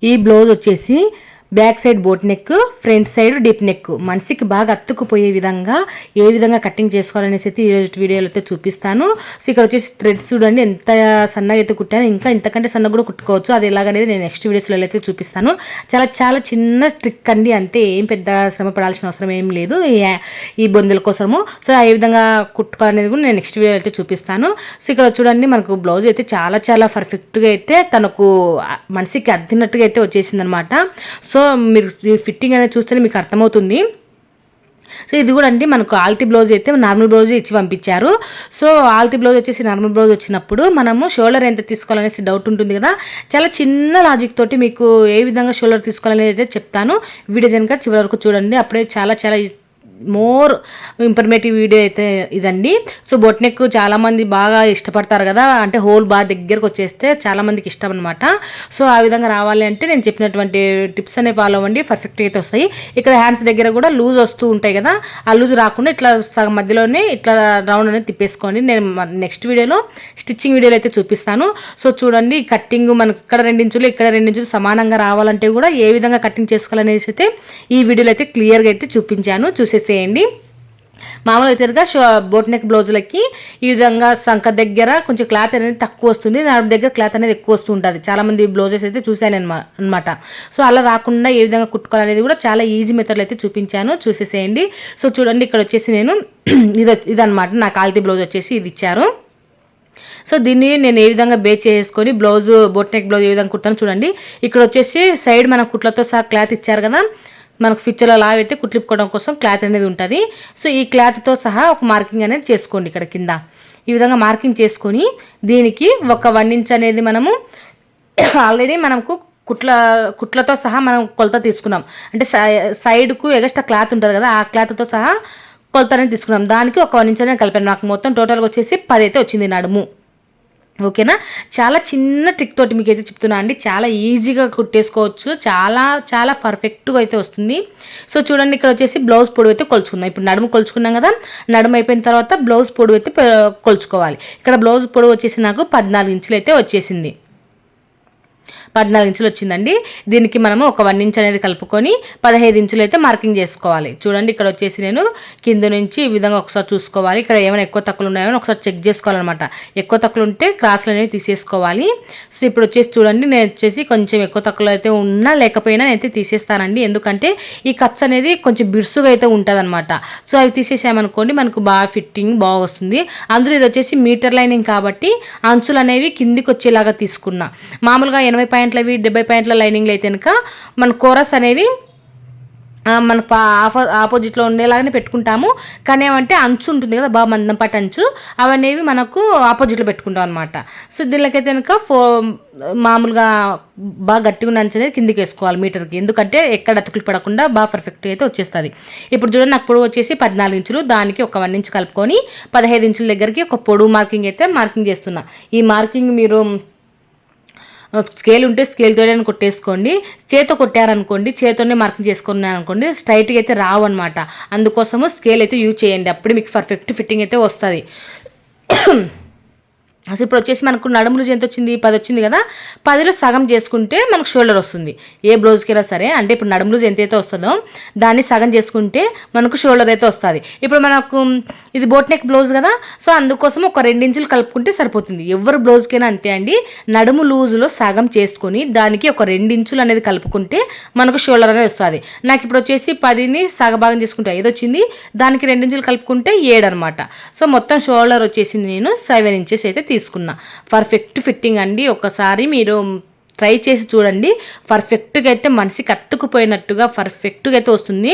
ఈ బ్లౌజ్ వచ్చేసి back side boat neck, front side dip neck, మనిషికి బాగా అత్తుకుపోయే విధంగా ఏ విధంగా కటింగ్ చేసుకోవాలనేసి అయితే ఈరోజు వీడియోలో అయితే చూపిస్తాను. సో ఇక్కడ వచ్చేసి థ్రెడ్స్ చూడండి ఎంత సన్నగా అయితే కుట్టాను, ఇంకా ఇంతకంటే సన్నగా కూడా కుట్టుకోవచ్చు. అది ఎలాగనేది నేను నెక్స్ట్ వీడియోస్లో అయితే చూపిస్తాను. చాలా చాలా చిన్న ట్రిక్ అండి, అంతే ఏం పెద్ద శ్రమ పడాల్సిన అవసరం ఏం లేదు ఈ బొందెల కోసము. సో ఏ విధంగా కుట్టుకోవాలనేది కూడా నేను నెక్స్ట్ వీడియో అయితే చూపిస్తాను. సో ఇక్కడ చూడండి మనకు బ్లౌజ్ అయితే చాలా చాలా పర్ఫెక్ట్గా అయితే తనకు మనిషికి అద్దినట్టుగా అయితే వచ్చేసింది అనమాట. సో మీరు ఫిట్టింగ్ అనేది చూస్తేనే మీకు అర్థమవుతుంది. సో ఇది కూడా అంటే మనకు ఆల్టీ బ్లౌజ్ అయితే నార్మల్ బ్లౌజ్ ఇచ్చి పంపించారు. సో ఆల్టీ బ్లౌజ్ వచ్చేసి నార్మల్ బ్లౌజ్ వచ్చినప్పుడు మనము షోల్డర్ ఎంత తీసుకోవాలనేసి డౌట్ ఉంటుంది కదా. చాలా చిన్న లాజిక్ తోటి మీకు ఏ విధంగా షోల్డర్ తీసుకోవాలనేది అయితే చెప్తాను. వీడియో కనుక చివరి వరకు చూడండి, అప్పుడే చాలా చాలా మోర్ ఇన్ఫర్మేటివ్ వీడియో అయితే ఇదండి. సో బొట్ నెక్ చాలామంది బాగా ఇష్టపడతారు కదా, అంటే హోల్ బాగా దగ్గరకు వచ్చేస్తే చాలామందికి ఇష్టం అనమాట. సో ఆ విధంగా రావాలి అంటే నేను చెప్పినటువంటి టిప్స్ అనేవి ఫాలో అవ్వండి, పర్ఫెక్ట్గా అయితే వస్తాయి. ఇక్కడ హ్యాండ్స్ దగ్గర కూడా లూజ్ వస్తూ ఉంటాయి కదా, ఆ లూజ్ రాకుండా ఇట్లా సగం మధ్యలోనే ఇట్లా రౌండ్ అనేది తిప్పేసుకోండి. నేను నెక్స్ట్ వీడియోలో స్టిచ్చింగ్ వీడియోలో అయితే చూపిస్తాను. సో చూడండి కట్టింగ్ మనకి ఇక్కడ 2 ఇంచులు ఇక్కడ 2 ఇంచులు సమానంగా రావాలంటే కూడా ఏ విధంగా కట్టింగ్ చేసుకోవాలనేసి అయితే ఈ వీడియోలో అయితే క్లియర్గా అయితే చూపించాను, చూసేసేయండి. మామూలుగా అయితే బోట్ నెక్ బ్లౌజులకి ఈ విధంగా సంక దగ్గర కొంచెం క్లాత్ అనేది తక్కువ వస్తుంది, నా దగ్గర క్లాత్ అనేది ఎక్కువ వస్తూ ఉంటుంది. చాలామంది బ్లౌజెస్ అయితే చూశాను అనమాట. సో అలా రాకుండా ఏ విధంగా కుట్టుకోవాలనేది కూడా చాలా ఈజీ మెథడ్లో అయితే చూపించాను, చూసేసేయండి. సో చూడండి ఇక్కడ వచ్చేసి నేను ఇదనమాట నా క్వాలిటీ బ్లౌజ్ వచ్చేసి ఇది ఇచ్చారు. సో దీన్ని నేను ఏ విధంగా బేస్ చేసుకొని బ్లౌజ్ బోట్ నెక్ బ్లౌజ్ ఏ విధంగా కుడతాను చూడండి. ఇక్కడ వచ్చేసి సైడ్ మన కుట్లతో సహా క్లాత్ ఇచ్చారు కదా, మనకు ఫిచ్చర్లో లాగా అయితే కుట్లిప్పుకోవడం కోసం క్లాత్ అనేది ఉంటుంది. సో ఈ క్లాత్తో సహా ఒక మార్కింగ్ అనేది చేసుకోండి. ఇక్కడ కింద ఈ విధంగా మార్కింగ్ చేసుకొని దీనికి ఒక 1 ఇంచ్ అనేది మనము ఆల్రెడీ మనకు కుట్లతో సహా మనం కొలత తీసుకున్నాం, అంటే సైడ్కు ఎగస్ట్రా క్లాత్ ఉంటుంది కదా, ఆ క్లాత్తో సహా కొలత అనేది తీసుకున్నాం. దానికి ఒక 1 ఇంచ్ అనేది కలిపాను. నాకు మొత్తం టోటల్గా వచ్చేసి 10 అయితే వచ్చింది నడుము. ఓకేనా, చాలా చిన్న ట్రిక్ తోటి మీకు అయితే చెప్తున్నా అండి, చాలా ఈజీగా కుట్టేసుకోవచ్చు, చాలా చాలా పర్ఫెక్ట్గా అయితే వస్తుంది. సో చూడండి ఇక్కడ వచ్చేసి బ్లౌజ్ పొడవు అయితే కొలుచుకుందాం. ఇప్పుడు నడుము కొలుచుకున్నాం కదా, నడుము అయిపోయిన తర్వాత బ్లౌజ్ పొడవు అయితే కొలుచుకోవాలి. ఇక్కడ బ్లౌజ్ పొడవు వచ్చేసి నాకు 14 ఇంచులు అయితే వచ్చేసింది, 14 ఇంచులు వచ్చిందండి. దీనికి మనము ఒక 1 ఇంచ్ అనేది కలుపుకొని 15 ఇంచులు అయితే మార్కింగ్ చేసుకోవాలి. చూడండి ఇక్కడ వచ్చేసి నేను కింద నుంచి ఈ విధంగా ఒకసారి చూసుకోవాలి, ఇక్కడ ఏమైనా ఎక్కువ తక్కువలు ఉన్నాయో ఒకసారి చెక్ చేసుకోవాలన్నమాట. ఎక్కువ తక్కువలు ఉంటే క్రాస్లు అనేవి తీసేసుకోవాలి. సో ఇప్పుడు వచ్చేసి చూడండి నేను వచ్చేసి కొంచెం ఎక్కువ తక్కువలు అయితే ఉన్నా లేకపోయినా నేనైతే తీసేస్తానండి, ఎందుకంటే ఈ కట్స్ అనేది కొంచెం బిర్సుగా అయితే ఉంటుంది అనమాట. సో అవి తీసేసామనుకోండి మనకు బాగా ఫిట్టింగ్ బాగా వస్తుంది. అందులో ఇది వచ్చేసి మీటర్ లైనింగ్ కాబట్టి అంచులు అనేవి కిందికి వచ్చేలాగా తీసుకున్నా. మామూలుగా 80 పాయింట్లవి 70 పాయింట్ల లైనింగ్లు అయితే కనుక మన కోరస్ అనేవి మనకు ఆపోజిట్లో ఉండేలాగానే పెట్టుకుంటాము. కానీ ఏమంటే అంచు ఉంటుంది కదా బాగా మందంపాటి అంచు, అవనేవి మనకు ఆపోజిట్లో పెట్టుకుంటాం అనమాట. సో దీనికైతే కనుక మామూలుగా బాగా గట్టిగా ఉన్న అంచు అనేది కిందికి వేసుకోవాలి మీటర్కి, ఎందుకంటే ఎక్కడ అతుకులు పడకుండా బాగా పర్ఫెక్ట్గా అయితే వచ్చేస్తుంది. ఇప్పుడు చూడండి నాకు పొడవు వచ్చేసి 14 ఇంచులు, దానికి ఒక 1 ఇంచ్ కలుపుకొని 15 ఇంచుల దగ్గరికి ఒక పొడవు మార్కింగ్ అయితే మార్కింగ్ చేస్తున్నా. ఈ మార్కింగ్ మీరు స్కేల్ ఉంటే స్కేల్తో కొట్టేసుకోండి, చేతితో కొట్టారనుకోండి చేతితోనే మార్కింగ్ చేసుకున్నారనుకోండి స్ట్రైట్గా అయితే రావు అనమాట. అందుకోసము స్కేల్ అయితే యూజ్ చేయండి, అప్పుడు మీకు పర్ఫెక్ట్ ఫిట్టింగ్ అయితే వస్తుంది. అసలు ఇప్పుడు వచ్చేసి మనకు నడుము లూజ్ ఎంత వచ్చింది, 10 వచ్చింది కదా, 10లో సగం చేసుకుంటే మనకు షోల్డర్ వస్తుంది ఏ బ్లౌజ్కైనా సరే. అంటే ఇప్పుడు నడుము లూజ్ ఎంతైతే వస్తుందో దాన్ని సగం చేసుకుంటే మనకు షోల్డర్ అయితే వస్తుంది. ఇప్పుడు మనకు ఇది బోట్ నెక్ బ్లౌజ్ కదా, సో అందుకోసం ఒక 2 ఇంచులు కలుపుకుంటే సరిపోతుంది. ఎవరు బ్లౌజ్కైనా అంతే అండి, నడుము లూజులో సగం చేసుకొని దానికి ఒక 2 ఇంచులు అనేది కలుపుకుంటే మనకు షోల్డర్ అనేది వస్తుంది. నాకు ఇప్పుడు వచ్చేసి 10ని సగభాగం చేసుకుంటే 5 వచ్చింది, దానికి 2 ఇంచులు కలుపుకుంటే 7 అనమాట. సో మొత్తం షోల్డర్ వచ్చేసింది నేను 7 ఇంచెస్ అయితే తీసుకున్నా. పర్ఫెక్ట్ ఫిట్టింగ్ అండి, ఒకసారి మీరు ట్రై చేసి చూడండి, పర్ఫెక్ట్గా అయితే మనిషికి అత్తుకుపోయినట్టుగా పర్ఫెక్ట్గా అయితే వస్తుంది.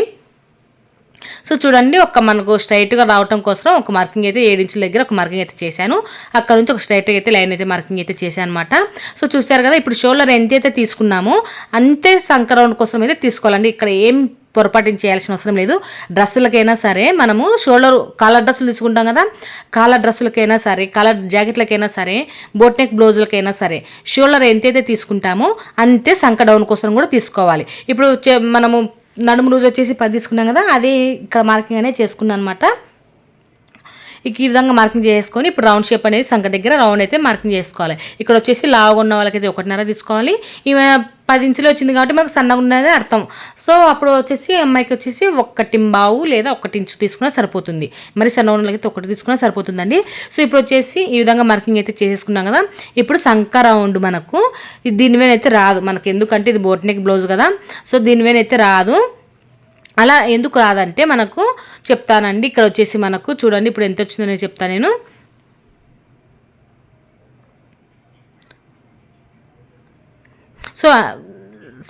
సో చూడండి మనకు స్ట్రైట్గా రావడం కోసం ఒక మార్కింగ్ అయితే 7 ఇంచుల దగ్గర ఒక మార్కింగ్ అయితే చేశాను, అక్కడ నుంచి ఒక స్ట్రైట్గా అయితే లైన్ అయితే మార్కింగ్ అయితే చేశాను అనమాట. సో చూసారు కదా, ఇప్పుడు షోల్డర్ ఎంతైతే తీసుకున్నామో అంతే సంక్రౌండ్ కోసం అయితే తీసుకోవాలండి. ఇక్కడ ఏం పొరపాటు చేయాల్సిన అవసరం లేదు. డ్రెస్సులకైనా సరే మనము షోల్డర్ కాలర్ డ్రెస్సులు తీసుకుంటాం కదా, కాలర్ డ్రెస్సులకైనా సరే కాలర్ జాకెట్లకైనా సరే బోట్ నెక్ బ్లౌజులకైనా సరే షోల్డర్ ఎంతైతే తీసుకుంటామో అంతే సంక డౌన్ కోసం కూడా తీసుకోవాలి. ఇప్పుడు మనము నడుము లూజ్ వచ్చేసి 10 తీసుకున్నాం కదా, అదే ఇక్కడ మార్కింగ్ అనేది చేసుకున్నాను అనమాట. ఈ విధంగా మార్కింగ్ చేసుకొని ఇప్పుడు రౌండ్ షేప్ అనేది సంక దగ్గర రౌండ్ అయితే మార్కింగ్ చేసుకోవాలి. ఇక్కడ వచ్చేసి లావుగా ఉన్న వాళ్ళకైతే 1.5 తీసుకోవాలి. ఈమె 10 ఇంచులు వచ్చింది కాబట్టి మనకు సన్నగా ఉన్నది అర్థం. సో అప్పుడు వచ్చేసి అమ్మాయికి వచ్చేసి 1.25 లేదా 1 ఇంచు తీసుకున్నా సరిపోతుంది. మరి సన్న ఉన్నలకైతే 1 తీసుకున్నా సరిపోతుందండి. సో ఇప్పుడు వచ్చేసి ఈ విధంగా మార్కింగ్ అయితే చేసేసుకున్నాం కదా. ఇప్పుడు సంక రౌండ్ మనకు దీని మీద అయితే రాదు మనకు, ఎందుకంటే ఇది బోట్ నెక్ బ్లౌజ్ కదా. సో దీని మీద అయితే రాదు. అలా ఎందుకు రాదంటే మనకు చెప్తానండి. ఇక్కడ వచ్చేసి మనకు చూడండి ఇప్పుడు ఎంత వచ్చిందో నేను చెప్తాను. నేను సో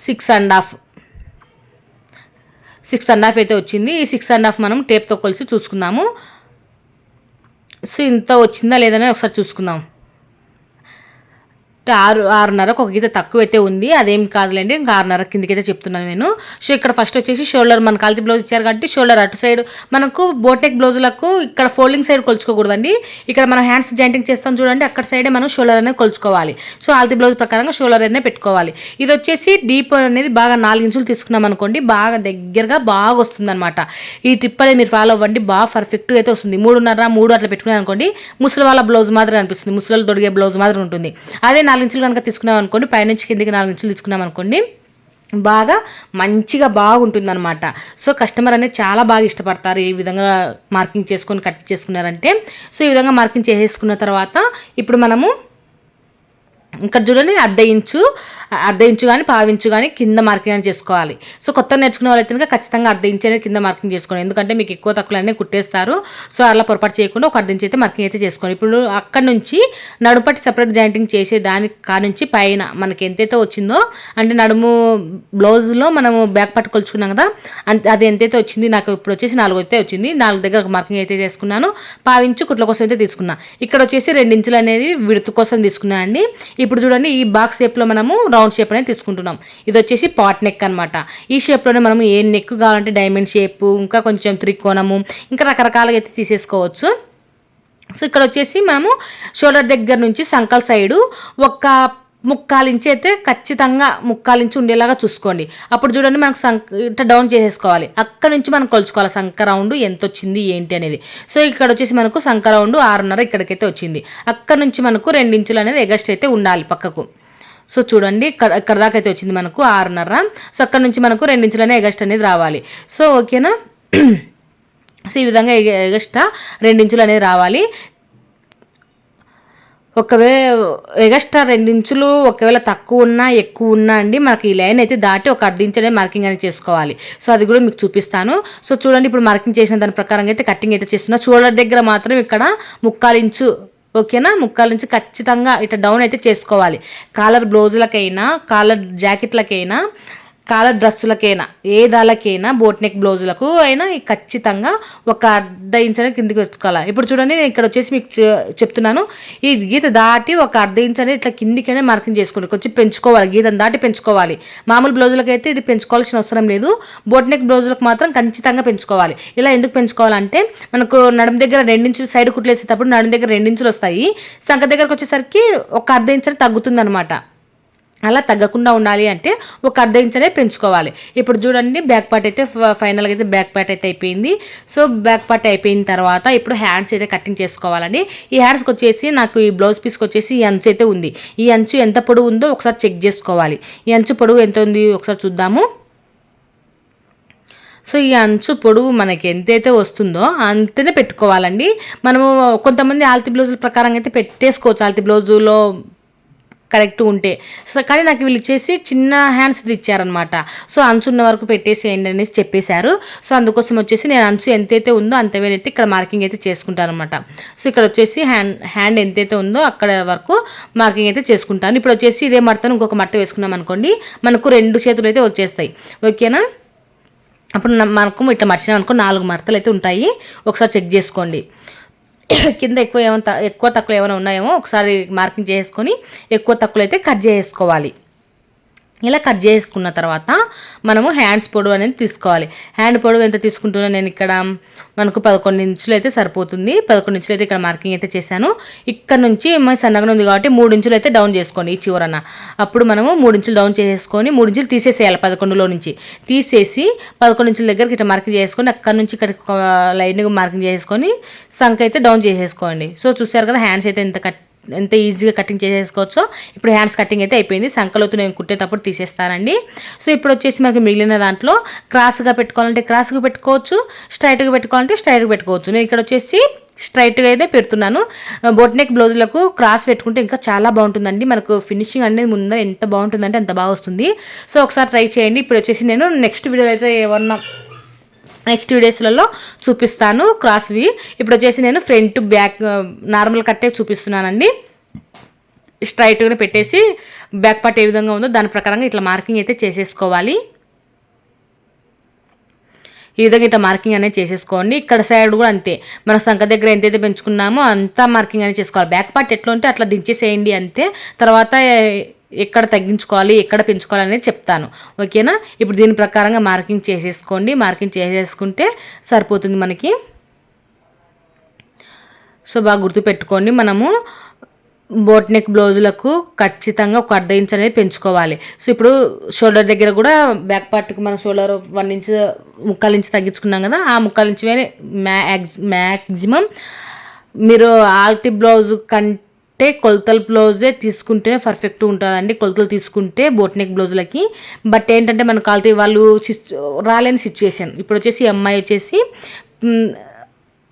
6.5 అయితే వచ్చింది. ఈ 6.5 మనం టేప్తో కొలిసి చూసుకుందాము. సో ఇంత వచ్చిందా లేదని ఒకసారి చూసుకుందాం. 6.5కు ఒక గీత తక్కువ అయితే ఉంది, అదేం కాదులేండి. ఇంకా 6.5 కిందకైతే చెప్తున్నాను నేను. సో ఇక్కడ ఫస్ట్ వచ్చేసి షోల్డర్ మన కల్తీ బ్లౌజ్ ఇచ్చారు కాబట్టి షోల్డర్ అటు సైడ్ మనకు బోటెక్ బ్లౌజులకు ఇక్కడ ఫోల్డింగ్ సైడ్ కొలుచుకోకూడదండి. ఇక్కడ మనం హ్యాండ్స్ జాయింటింగ్ చేస్తాం చూడండి, అక్కడ సైడే మనం షోల్డర్ అనేది కొలుచుకోవాలి. సో ఆల్తీ బ్లౌజ్ ప్రకారంగా షోల్డర్ అనేది పెట్టుకోవాలి. ఇది వచ్చేసి డీప్ అనేది బాగా 4 ఇంచులు తీసుకున్నాం అనుకోండి, బాగా దగ్గరగా బాగా వస్తుంది అనమాట. ఈ టిప్ అనేది మీరు ఫాలో అవ్వండి, బాగా పర్ఫెక్ట్గా అయితే వస్తుంది. 3.5, 3 అట్లా పెట్టుకున్నాను అనుకోండి, ముసలి వాళ్ళ బ్లౌజ్ మాదిరి అనిపిస్తుంది, ముసలి తొడిగే బ్లౌజ్ మాదిరి ఉంటుంది. అదే 4 ఇంచులు కనుక తీసుకున్నాం అనుకోండి, పైనుంచి కిందికి 4 ఇంచులు తీసుకున్నాం అనుకోండి, బాగా మంచిగా బాగుంటుంది అనమాట. సో కస్టమర్ అనేది చాలా బాగా ఇష్టపడతారు ఈ విధంగా మార్కింగ్ చేసుకొని కట్ చేసుకున్నారంటే. సో ఈ విధంగా మార్కింగ్ చేసేసుకున్న తర్వాత ఇప్పుడు మనము ఇక్కడ చూడండి అర్ధ ఇంచు కానీ 1/4 ఇంచు కానీ కింద మార్కింగ్ అని చేసుకోవాలి. సో కొత్త నేర్చుకునే వాళ్ళైతే కనుక ఖచ్చితంగా అర్ధ ఇంచు అనేది కింద మార్కింగ్ చేసుకోండి, ఎందుకంటే మీకు ఎక్కువ తక్కువ అన్నీ కుట్టేస్తారు. సో అలా పొరపాటు చేయకుండా ఒక అర్ధ ఇంచు అయితే మార్కింగ్ అయితే చేసుకోండి. ఇప్పుడు అక్కడ నుంచి నడుపట్టి సపరేట్ జాయింటింగ్ చేసే దాని కానుంచి పైన మనకి ఎంతైతే వచ్చిందో, అంటే నడుము బ్లౌజ్లో మనము బ్యాక్ పట్టు కొలుచుకున్నాం కదా, అది ఎంతైతే వచ్చింది నాకు ఇప్పుడు వచ్చేసి 4 అయితే వచ్చింది. 4 దగ్గర ఒక మార్కింగ్ అయితే చేసుకున్నాను. 1/4 ఇంచు కుట్ల కోసం అయితే తీసుకున్నా. ఇక్కడ వచ్చేసి 2 ఇంచులు అనేది విడుతు కోసం తీసుకున్నాను అండి. ఇప్పుడు చూడండి ఈ బాక్స్ షేప్లో మనము రౌండ్ షేప్ అనేది తీసుకుంటున్నాం. ఇది వచ్చేసి పాట్ నెక్ అనమాట. ఈ షేప్లోనే మనము ఏ నెక్ కావాలంటే డైమండ్ షేప్, ఇంకా కొంచెం త్రికోణము, ఇంకా రకరకాలుగా అయితే తీసేసుకోవచ్చు. సో ఇక్కడ వచ్చేసి మనము షోల్డర్ దగ్గర నుంచి సంకల్ సైడు ఒక 1/4 ఇంచు అయితే ఖచ్చితంగా 1/4 ఇంచు ఉండేలాగా చూసుకోండి. అప్పుడు చూడండి మనకు ఇట్లా డౌన్ చేసేసుకోవాలి. అక్కడ నుంచి మనం కొలుచుకోవాలి సంక రౌండ్ ఎంత వచ్చింది ఏంటి అనేది. సో ఇక్కడ వచ్చేసి మనకు సంక రౌండ్ 6.5 ఇక్కడికైతే వచ్చింది. అక్కడ నుంచి మనకు 2 ఇంచులు అనేది ఎగస్ట్ అయితే ఉండాలి పక్కకు. సో చూడండి ఇక్కడ దాకా అయితే వచ్చింది మనకు 6.5. సో అక్కడ నుంచి మనకు 2 ఇంచులనే ఎగస్ట్ అనేది రావాలి. సో ఓకేనా. సో ఈ విధంగా ఎగస్ట్రా 2 ఇంచులు అనేది రావాలి. ఒకవేళ ఎగస్ట్రా 2 ఇంచులు ఒకవేళ తక్కువ ఉన్నా ఎక్కువ ఉన్నా అండి, మనకి ఈ లైన్ అయితే దాటి ఒక అర్ధ ఇంచు అనేది మార్కింగ్ అనేది చేసుకోవాలి. సో అది కూడా మీకు చూపిస్తాను. సో చూడండి ఇప్పుడు మార్కింగ్ చేసిన దాని ప్రకారంగా అయితే కటింగ్ అయితే చేస్తున్నా. షోల్డర్ దగ్గర మాత్రం ఇక్కడ 1/4 ఇంచు, ఓకేనా, 1/4 ఇంచు ఖచ్చితంగా ఇట్లా డౌన్ అయితే చేసుకోవాలి. కాలర్ బ్లౌజులకైనా, కాలర్ జాకెట్లకైనా, కాలర్ డ్రెస్సులకైనా, ఏ దాలకైనా, బోట్ నెక్ బ్లౌజులకు అయినా ఖచ్చితంగా ఒక అర్ధ ఇంచు అనేది కిందికి పెట్టుకోవాలి. ఇప్పుడు చూడండి నేను ఇక్కడ వచ్చేసి మీకు చెప్తున్నాను, ఈ గీత దాటి ఒక అర్ధ ఇంచు అనేది ఇట్లా కిందికైనా మార్కింగ్ చేసుకోండి. కొంచెం పెంచుకోవాలి, గీతను దాటి పెంచుకోవాలి. మామూలు బ్లౌజులకు అయితే ఇది పెంచుకోవాల్సిన అవసరం లేదు, బోట్ నెక్ బ్లౌజులకు మాత్రం ఖచ్చితంగా పెంచుకోవాలి. ఇలా ఎందుకు పెంచుకోవాలంటే మనకు నడుము దగ్గర 2 ఇంచులు సైడ్ కుట్లు వేసేటప్పుడు నడుము దగ్గర 2 ఇంచులు వస్తాయి, సంక దగ్గరకు వచ్చేసరికి ఒక అర్ధ ఇంచు అనేది తగ్గుతుంది అనమాట. అలా తగ్గకుండా ఉండాలి అంటే ఒక అర్ధ ఇంచ్ అనేది పెంచుకోవాలి. ఇప్పుడు చూడండి బ్యాక్ పార్ట్ అయితే ఫైనల్గా అయితే బ్యాక్ పార్ట్ అయితే అయిపోయింది. సో బ్యాక్ పార్ట్ అయిపోయిన తర్వాత ఇప్పుడు హ్యాండ్స్ అయితే కటింగ్ చేసుకోవాలండి. ఈ హ్యాండ్స్కి వచ్చేసి నాకు ఈ బ్లౌజ్ పీస్కి వచ్చేసి ఈ అంచు అయితే ఉంది. ఈ అంచు ఎంత పొడవు ఉందో ఒకసారి చెక్ చేసుకోవాలి. ఈ అంచు పొడవు ఎంత ఉంది ఒకసారి చూద్దాము. సో ఈ అంచు పొడవు మనకి ఎంతైతే వస్తుందో అంతనే పెట్టుకోవాలండి. మనము కొంతమంది ఆల్తీ బ్లౌజుల ప్రకారంగా అయితే పెట్టేసుకోవచ్చు, ఆల్తీ బ్లౌజులో కరెక్ట్ ఉంటే. సో కానీ నాకు వీళ్ళు ఇచ్చేసి చిన్న హ్యాండ్స్ ఇచ్చారనమాట. సో అంచు ఉన్న వరకు పెట్టేసేయండి అనేసి చెప్పేశారు. సో అందుకోసం వచ్చేసి నేను అంచు ఎంతైతే ఉందో అంతవేనైతే ఇక్కడ మార్కింగ్ అయితే చేసుకుంటాను అనమాట. సో ఇక్కడ వచ్చేసి హ్యాండ్ ఎంతైతే ఉందో అక్కడ వరకు మార్కింగ్ అయితే చేసుకుంటాను. ఇప్పుడు వచ్చేసి ఇదే మడతను ఇంకొక మడత వేసుకున్నాం అనుకోండి, మనకు 2 చేతులు అయితే వచ్చేస్తాయి, ఓకేనా. అప్పుడు మనకు ఇట్లా మర్చినాం అనుకో 4 మడతలు అయితే ఉంటాయి. ఒకసారి చెక్ చేసుకోండి. కింద ఎక్కువ తక్కువ ఏమైనా ఉన్నాయేమో ఒకసారి మార్కింగ్ చేసుకొని ఎక్కువ తక్కువ అయితే కట్ చేసుకోవాలి. ఇలా కట్ చేసుకున్న తర్వాత మనము హ్యాండ్స్ పొడవు అనేది తీసుకోవాలి. హ్యాండ్ పొడవు ఎంత తీసుకుంటున్నా నేను ఇక్కడ మనకు 11 ఇంచులు అయితే సరిపోతుంది. 11 ఇంచులు అయితే ఇక్కడ మార్కింగ్ అయితే చేశాను. ఇక్కడ నుంచి సన్నగా ఉంది కాబట్టి 3 ఇంచులు అయితే డౌన్ చేసుకోండి ఈ చివరన. అప్పుడు మనము 3 ఇంచులు డౌన్ చేసుకొని 3 ఇంచులు తీసేసేయాలి 11లో నుంచి. తీసేసి 11 ఇంచుల దగ్గరికి ఇట్లా మార్కింగ్ చేసుకొని అక్కడ నుంచి ఇక్కడ లైన్గా మార్కింగ్ చేసుకొని సంఖ అయితే డౌన్ చేసేసుకోండి. సో చూసారు కదా హ్యాండ్స్ అయితే ఎంత ఈజీగా కటింగ్ చేసేసుకోవచ్చో. ఇప్పుడు హ్యాండ్స్ కటింగ్ అయితే అయిపోయింది. సంకలోతు నేను కుట్టేటప్పుడు తీసేస్తానండి. సో ఇప్పుడు వచ్చేసి మనకి మిగిలిన దాంట్లో క్రాస్గా పెట్టుకోవాలంటే క్రాస్గా పెట్టుకోవచ్చు, స్ట్రైట్గా పెట్టుకోవాలంటే స్ట్రైట్గా పెట్టుకోవచ్చు. నేను ఇక్కడ వచ్చేసి స్ట్రైట్గా అయితే పెడుతున్నాను. బోట్ నెక్ బ్లౌజులకు క్రాస్ పెట్టుకుంటే ఇంకా చాలా బాగుంటుందండి. మనకు ఫినిషింగ్ అనేది ముందర ఎంత బాగుంటుందంటే అంత బాగా వస్తుంది. సో ఒకసారి ట్రై చేయండి. ఇప్పుడు వచ్చేసి నేను నెక్స్ట్ వీడియోలో అయితే నెక్స్ట్ వీడియోస్లలో చూపిస్తాను క్రాస్వి. ఇప్పుడు వచ్చేసి నేను ఫ్రంట్ బ్యాక్ నార్మల్ కట్టే చూపిస్తున్నానండి. స్ట్రైట్గా పెట్టేసి బ్యాక్ పార్ట్ ఏ విధంగా ఉందో దాని ప్రకారంగా ఇట్లా మార్కింగ్ అయితే చేసేసుకోవాలి. ఈ విధంగా ఇట్లా మార్కింగ్ అనేది చేసేసుకోండి. ఇక్కడ సైడ్ కూడా అంతే, మన సంఖ దగ్గర ఎంతైతే పెంచుకున్నామో అంతా మార్కింగ్ అనేది చేసుకోవాలి. బ్యాక్ పార్ట్ ఎట్లా ఉంటే అట్లా దించేసేయండి అంతే. తర్వాత ఎక్కడ తగ్గించుకోవాలి ఎక్కడ పెంచుకోవాలి అనేది చెప్తాను, ఓకేనా. ఇప్పుడు దీని ప్రకారంగా మార్కింగ్ చేసేసుకోండి. మార్కింగ్ చేసేసుకుంటే సరిపోతుంది మనకి. సో బాగా గుర్తుపెట్టుకోండి, మనము బోట్ నెక్ బ్లౌజులకు ఖచ్చితంగా ఒక 1/2 ఇంచ్ అనేది పెంచుకోవాలి. సో ఇప్పుడు షోల్డర్ దగ్గర కూడా బ్యాక్ పార్ట్కి మన షోల్డర్ 1 ఇంచ్ 1/4 ఇంచ్ తగ్గించుకున్నాం కదా, ఆ 1/4 ఇంచ్ మ్యాక్సిమం మీరు ఆల్తి బ్లౌజ్ కంటే కొలతల బ్లౌజే తీసుకుంటేనే పర్ఫెక్ట్ ఉంటుందండి. కొలతలు తీసుకుంటే బోట్ నెక్ బ్లౌజులకి. బట్ ఏంటంటే మన కాల్తీ వాళ్ళు రాలేని సిచ్యువేషన్. ఇప్పుడు వచ్చేసి అమ్మాయి వచ్చేసి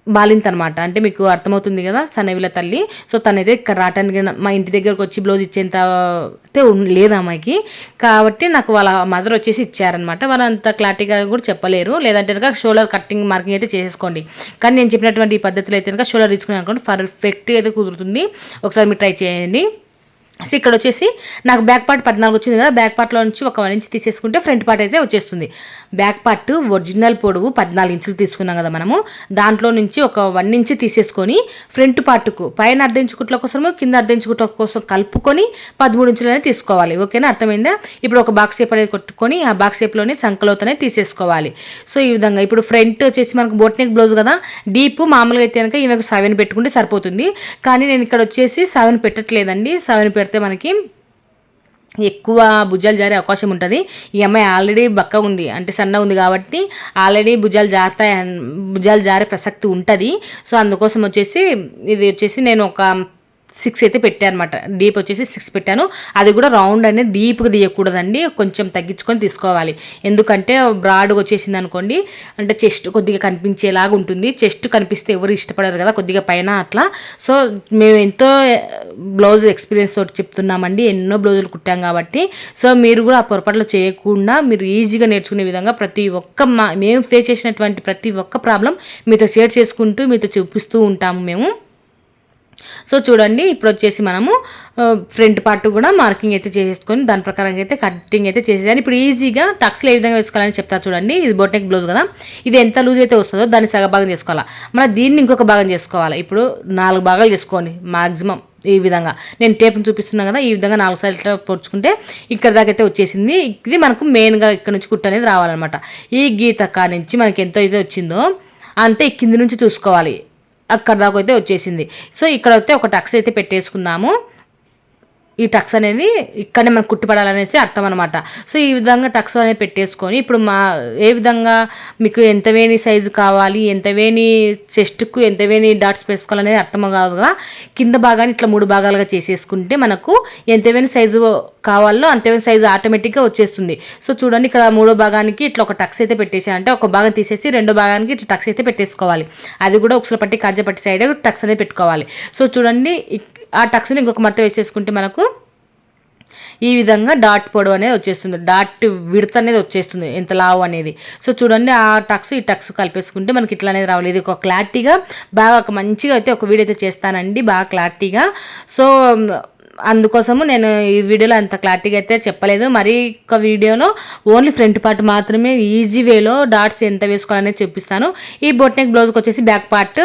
బాలింత అనమాట, అంటే మీకు అర్థమవుతుంది కదా, సన్నవిల తల్లి. సో తనైతే ఇక్కడ రావటానికి మా ఇంటి దగ్గరకు వచ్చి బ్లౌజ్ ఇచ్చేంత అయితే లేదు అమ్మాయికి. కాబట్టి నాకు వాళ్ళ మదర్ వచ్చేసి ఇచ్చారనమాట. వాళ్ళు అంత క్లారిటీగా కూడా చెప్పలేరు. లేదంటే కనుక షోల్డర్ కటింగ్ మార్కింగ్ అయితే చేసేసుకోండి. కానీ నేను చెప్పినటువంటి ఈ పద్ధతిలో అయితే కనుక షోల్డర్ ఇచ్చుకుని అనుకోండి పర్ఫెక్ట్గా అయితే కుదురుతుంది. ఒకసారి మీరు ట్రై చేయండి. సో ఇక్కడ వచ్చేసి నాకు బ్యాక్ పార్ట్ 14 వచ్చింది కదా, బ్యాక్ పార్ట్లో నుంచి ఒక 1 ఇంచ్ తీసేసుకుంటే ఫ్రంట్ పార్ట్ అయితే వచ్చేస్తుంది. బ్యాక్ పార్ట్ ఒరిజినల్ పొడవు 14 ఇంచులు తీసుకున్నాం కదా మనము, దాంట్లో నుంచి ఒక 1 ఇంచ్ తీసేసుకొని ఫ్రంట్ పార్ట్కు పైన 1/2 ఇంచు కుట్ల కోసము కింద 1/2 ఇంచు కుట్ల కోసం కలుపుకొని 13 ఇంచులు అనేది తీసుకోవాలి, ఓకేనా. అర్థమైందా. ఇప్పుడు ఒక బాక్స్ షేప్ అనేది కొట్టుకొని ఆ బాక్స్ షేప్లోనే సంకలోత్ అనేది తీసేసుకోవాలి. సో ఈ విధంగా ఇప్పుడు ఫ్రంట్ వచ్చేసి మనకు బోట్ నెక్ బ్లౌజ్ కదా, డీప్ మామూలుగా అయితే కనుక ఈమెకు 7 పెట్టుకుంటే సరిపోతుంది. కానీ నేను ఇక్కడ వచ్చేసి 7 పెట్టట్లేదండి. 7 పెడితే మనకి ఎక్కువ భుజాలు జారే అవకాశం ఉంటుంది. ఈ అమ్మాయి ఆల్రెడీ బక్క ఉంది, అంటే సన్నగా ఉంది కాబట్టి ఆల్రెడీ భుజాలు జారే ప్రసక్తి ఉంటుంది. సో అందుకోసం వచ్చేసి ఇది వచ్చేసి నేను ఒక 6 అయితే పెట్టాను అనమాట. డీప్ వచ్చేసి 6 పెట్టాను. అది కూడా రౌండ్ అనేది డీప్గా తీయకూడదండి, కొంచెం తగ్గించుకొని తీసుకోవాలి. ఎందుకంటే బ్రాడ్గా వచ్చేసింది అనుకోండి, అంటే చెస్ట్ కొద్దిగా కనిపించేలాగా ఉంటుంది. చెస్ట్ కనిపిస్తే ఎవరు ఇష్టపడరు కదా, కొద్దిగా పైన అట్లా. సో మేము ఎంతో బ్లౌజ్ ఎక్స్పీరియన్స్ తోటి చెప్తున్నామండి, ఎన్నో బ్లౌజులు కుట్టాం కాబట్టి. సో మీరు కూడా ఆ పొరపాట్లు చేయకుండా మీరు ఈజీగా నేర్చుకునే విధంగా మేము ఫేస్ చేసినటువంటి ప్రతి ఒక్క ప్రాబ్లం మీతో షేర్ చేసుకుంటూ మీతో చూపిస్తూ ఉంటాము మేము. సో చూడండి, ఇప్పుడు వచ్చేసి మనము ఫ్రంట్ పార్ట్ కూడా మార్కింగ్ అయితే చేసేసుకొని దాని ప్రకారంగా అయితే కటింగ్ అయితే చేసేసాను. ఇప్పుడు ఈజీగా టక్స్లో ఏ విధంగా వేసుకోవాలని చెప్తా చూడండి. ఇది బోట్ నెక్ బ్లౌజ్ కదా, ఇది ఎంత లూజ్ అయితే వస్తుందో దాన్ని సగ భాగం చేసుకోవాలి. మన దీన్ని ఇంకొక భాగం చేసుకోవాలి. ఇప్పుడు 4 భాగాలు చేసుకోండి మాక్సిమం. ఈ విధంగా నేను టేప్ని చూపిస్తున్నాను కదా, ఈ విధంగా 4 సైడ్లు పొడుచుకుంటే ఇక్కడ దాకా అయితే వచ్చేసింది. ఇది మనకు మెయిన్గా ఇక్కడ నుంచి కుట్టు అనేది రావాలన్నమాట. ఈ గీత కా నుంచి మనకి ఎంత అయితే వచ్చిందో అంతే కింది నుంచి చూసుకోవాలి, అక్కడ దాకా అయితే వచ్చేసింది. సో ఇక్కడ అయితే ఒక టక్స్ అయితే పెట్టేసుకుందాము. ఈ టక్స్ అనేది ఇక్కడనే మనకు కుట్టుపడాలనేసి అర్థం అనమాట. సో ఈ విధంగా టక్స్ అనేది పెట్టేసుకొని ఇప్పుడు ఏ విధంగా మీకు ఎంత వేని సైజు కావాలి, ఎంత వేని చెస్ట్కు ఎంత వేని డాట్స్ వేసుకోవాలనేది అర్థం కాదు కదా. కింద భాగాన్ని ఇట్లా 3 భాగాలుగా చేసేసుకుంటే మనకు ఎంత వేని సైజు కావాలో అంతవేని సైజు ఆటోమేటిక్గా వచ్చేస్తుంది. సో చూడండి, ఇక్కడ 3వ భాగానికి ఇట్లా ఒక టక్స్ అయితే పెట్టేసానంటే ఒక భాగం తీసేసి 2వ భాగానికి ఇట్లా టక్స్ అయితే పెట్టేసుకోవాలి. అది కూడా ఉక్సుల పట్టి కాజా పట్టి సైడ్ టక్స్ అనేది పెట్టుకోవాలి. సో చూడండి, ఆ టక్స్ని ఇంకొక మడత వేసేసుకుంటే మనకు ఈ విధంగా డాట్ పొడవు అనేది వచ్చేస్తుంది, డాట్ విడత అనేది వచ్చేస్తుంది, ఎంత లావు అనేది. సో చూడండి, ఆ టక్స్ ఈ టక్స్ కలిపేసుకుంటే మనకి ఇట్లా అనేది రావాలి. ఇది ఒక క్లారిటీగా బాగా ఒక మంచిగా అయితే ఒక వీడియో అయితే చేస్తానండి, బాగా క్లారిటీగా. సో అందుకోసము నేను ఈ వీడియోలో అంత క్లారిటీగా అయితే చెప్పలేదు. మరి ఒక వీడియోలో ఓన్లీ ఫ్రంట్ పార్ట్ మాత్రమే ఈజీ వేలో డాట్స్ ఎంత వేసుకోవాలనేది చూపిస్తాను. ఈ బోట్ నెక్ బ్లౌజ్కి వచ్చేసి బ్యాక్ పార్ట్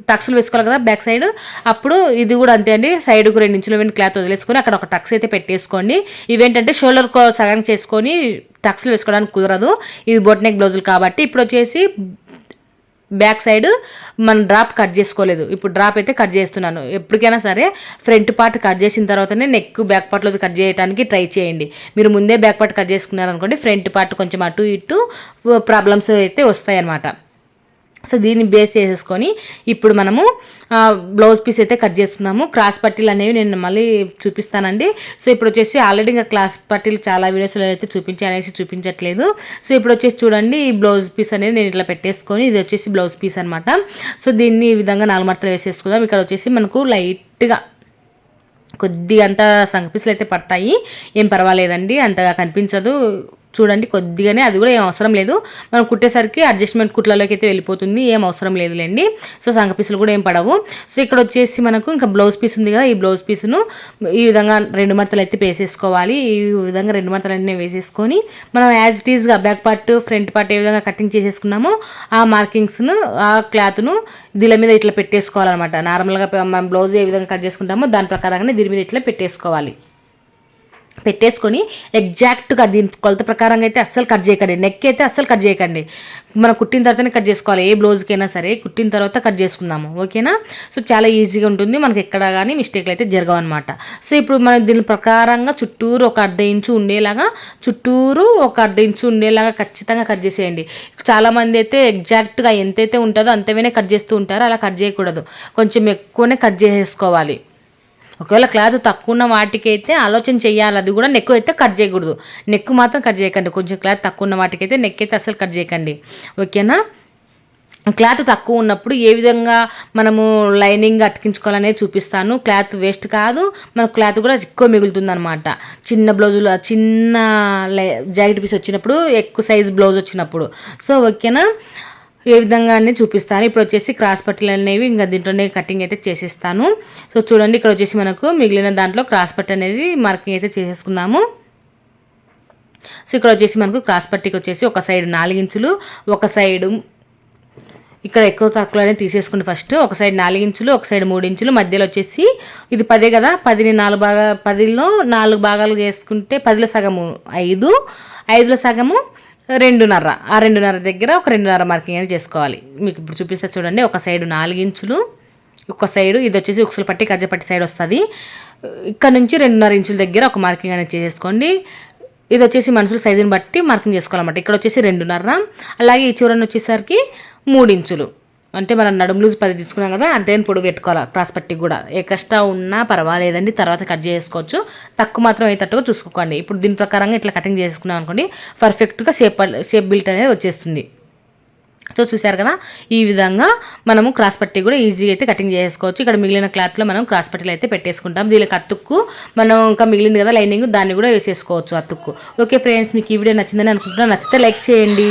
టక్స్లు వేసుకోవాలి కదా బ్యాక్ సైడ్, అప్పుడు ఇది కూడా అంతే అండి. సైడ్కు 2 ఇంచుల క్లాత్ వదిలేసుకొని అక్కడ ఒక టక్స్ అయితే పెట్టేసుకోండి. ఇవేంటంటే షోల్డర్ సగం చేసుకొని టక్స్లు వేసుకోవడానికి కుదరదు, ఇది బోట్ నెక్ బ్లౌజులు కాబట్టి. ఇప్పుడు వచ్చేసి బ్యాక్ సైడ్ మనం డ్రాప్ కట్ చేసుకోలేదు, ఇప్పుడు డ్రాప్ అయితే కట్ చేస్తున్నాను. ఎప్పటికైనా సరే ఫ్రంట్ పార్ట్ కట్ చేసిన తర్వాతనే నెక్ బ్యాక్ పార్ట్లో కట్ చేయడానికి ట్రై చేయండి. మీరు ముందే బ్యాక్ పార్ట్ కట్ చేసుకున్నారనుకోండి ఫ్రంట్ పార్ట్ కొంచెం అటు ఇటు ప్రాబ్లమ్స్ అయితే వస్తాయి అన్నమాట. సో దీన్ని బేస్ చేసేసుకొని ఇప్పుడు మనము బ్లౌజ్ పీస్ అయితే కట్ చేసుకున్నాము. క్రాస్ పట్టీలు అనేవి నేను మళ్ళీ చూపిస్తానండి. సో ఇప్పుడు వచ్చేసి ఆల్రెడీ ఇంకా క్రాస్ పట్టీలు చాలా వీడియోస్లో అయితే చూపించట్లేదు. సో ఇప్పుడు వచ్చేసి చూడండి, ఈ బ్లౌజ్ పీస్ అనేది నేను ఇట్లా పెట్టేసుకొని, ఇది వచ్చేసి బ్లౌజ్ పీస్ అనమాట. సో దీన్ని ఈ విధంగా 4 మడతలు వేసేసుకుందాం. ఇక్కడ వచ్చేసి మనకు లైట్గా కొద్దిగా అంత సంక పీసులు అయితే పడతాయి, ఏం పర్వాలేదండి, అంతగా కనిపించదు. చూడండి కొద్దిగానే, అది కూడా ఏం అవసరం లేదు, మనం కుట్టేసరికి అడ్జస్ట్మెంట్ కుట్లలోకి అయితే వెళ్ళిపోతుంది, ఏం అవసరం లేదులేండి. సో సంక పీసులు కూడా ఏం పడవు. సో ఇక్కడ వచ్చేసి మనకు ఇంకా బ్లౌజ్ పీస్ ఉంది కదా, ఈ బ్లౌజ్ పీస్ను ఈ విధంగా 2 మడతలు అయితే వేసేసుకోవాలి. ఈ విధంగా 2 మడతలు అన్నీ వేసేసుకొని మనం యాజ్ ఇట్ ఈస్గా బ్యాక్ పార్ట్ ఫ్రంట్ పార్ట్ ఏ విధంగా కటింగ్ చేసేసుకున్నామో ఆ మార్కింగ్స్ను ఆ క్లాత్ను దీని మీద ఇట్లా పెట్టేసుకోవాలన్నమాట. నార్మల్గా మనం బ్లౌజ్ ఏ విధంగా కట్ చేసుకుంటామో దాని ప్రకారంగానే దీని మీద ఇట్లా పెట్టేసుకొని ఎగ్జాక్ట్గా దీని కొలత ప్రకారంగా అయితే అస్సలు కట్ చేయకండి, నెక్ అయితే అస్సలు కట్ చేయకండి. మనం కుట్టిన తర్వాతనే కట్ చేసుకోవాలి, ఏ బ్లౌజ్కైనా సరే కుట్టిన తర్వాత కట్ చేసుకుందాము, ఓకేనా. సో చాలా ఈజీగా ఉంటుంది, మనకి ఎక్కడ కానీ మిస్టేక్లు అయితే జరగవు అనమాట. సో ఇప్పుడు మనం దీని ప్రకారంగా చుట్టూరు ఒక 1/2 ఇంచు ఉండేలాగా ఖచ్చితంగా కట్ చేసేయండి. చాలామంది అయితే ఎగ్జాక్ట్గా ఎంతైతే ఉంటుందో అంతవేనే కట్ చేస్తూ ఉంటారు, అలా కట్ చేయకూడదు, కొంచెం ఎక్కువనే కట్ చేసేసుకోవాలి. ఒకవేళ క్లాత్ తక్కువ ఉన్న వాటికైతే ఆలోచన చేయాలి, అది కూడా నెక్ అయితే కట్ చేయకూడదు, నెక్ మాత్రం కట్ చేయకండి. కొంచెం క్లాత్ తక్కువ ఉన్న వాటికైతే నెక్ అయితే అసలు కట్ చేయకండి, ఓకేనా. క్లాత్ తక్కువ ఉన్నప్పుడు ఏ విధంగా మనము లైనింగ్ అతికించుకోవాలనేది చూపిస్తాను. క్లాత్ వేస్ట్ కాదు, మనకు క్లాత్ కూడా ఎక్కువ మిగులుతుంది అనమాట. చిన్న బ్లౌజులు, చిన్న జాకెట్ పీస్ వచ్చినప్పుడు, ఎక్కువ సైజ్ బ్లౌజ్ వచ్చినప్పుడు. సో ఓకేనా, ఏ విధంగా అనేది చూపిస్తాను. ఇప్పుడు వచ్చేసి క్రాస్ పట్టీలు అనేవి ఇంకా దీంట్లోనే కటింగ్ అయితే చేసేస్తాను. సో చూడండి, ఇక్కడ వచ్చేసి మనకు మిగిలిన దాంట్లో క్రాస్ పట్టీ అనేది మార్కింగ్ అయితే చేసేసుకున్నాము. సో ఇక్కడ వచ్చేసి మనకు క్రాస్ పట్టీకి వచ్చేసి ఒక సైడ్ 4 ఇంచులు, ఒక సైడు ఇక్కడ ఎక్కువ తక్కువనే తీసేసుకుని ఫస్ట్ ఒక సైడ్ 4 ఇంచులు, ఒక సైడ్ 3 ఇంచులు, మధ్యలో వచ్చేసి ఇది 10 కదా, 10లో 4 భాగాలు చేసుకుంటే 10లో సగము 5, 5లో సగము 2.5, ఆ 2.5 దగ్గర ఒక 2.5 మార్కింగ్ అనేది చేసుకోవాలి. మీకు ఇప్పుడు చూపిస్తే చూడండి, ఒక సైడు 4 ఇంచులు, ఒక సైడు ఇది వచ్చేసి ఉక్సుల పట్టి కజ్జ పట్టి సైడ్ వస్తుంది, ఇక్కడ నుంచి 2.5 ఇంచుల దగ్గర ఒక మార్కింగ్ అనేది చేసేసుకోండి. ఇది వచ్చేసి మనుషుల సైజుని బట్టి మార్కింగ్ చేసుకోవాలన్నమాట. ఇక్కడ వచ్చేసి 2.5, అలాగే ఈ చివరన వచ్చేసరికి 3 ఇంచులు, అంటే మనం నడుము లూజ్ 10 తీసుకున్నాం కదా, అంతేని పొడుగు పెట్టుకోవాలి. క్రాస్ పట్టికి కూడా ఎక్స్ట్రా ఉన్నా పర్వాలేదండి, తర్వాత కట్ చేసుకోవచ్చు, తక్కువ మాత్రం అయ్యేటట్టుగా చూసుకోండి. ఇప్పుడు దీని ప్రకారంగా ఇట్లా కటింగ్ చేసుకున్నాం అనుకోండి, పర్ఫెక్ట్గా షేప్ బిల్ట్ అనేది వచ్చేస్తుంది. సో చూసారు కదా, ఈ విధంగా మనము క్రాస్ పట్టీ కూడా ఈజీగా అయితే కటింగ్ చేసుకోవచ్చు. ఇక్కడ మిగిలిన క్లాత్లో మనం క్రాస్ పట్టీలు అయితే పెట్టేసుకుంటాం. దీనికి అతుక్కు మనం ఇంకా మిగిలింది కదా లైనింగ్, దాన్ని కూడా వేసేసుకోవచ్చు అతుక్కు. ఓకే ఫ్రెండ్స్, మీకు ఈ వీడియో నచ్చిందని అనుకుంటున్నాను. నచ్చితే లైక్ చేయండి.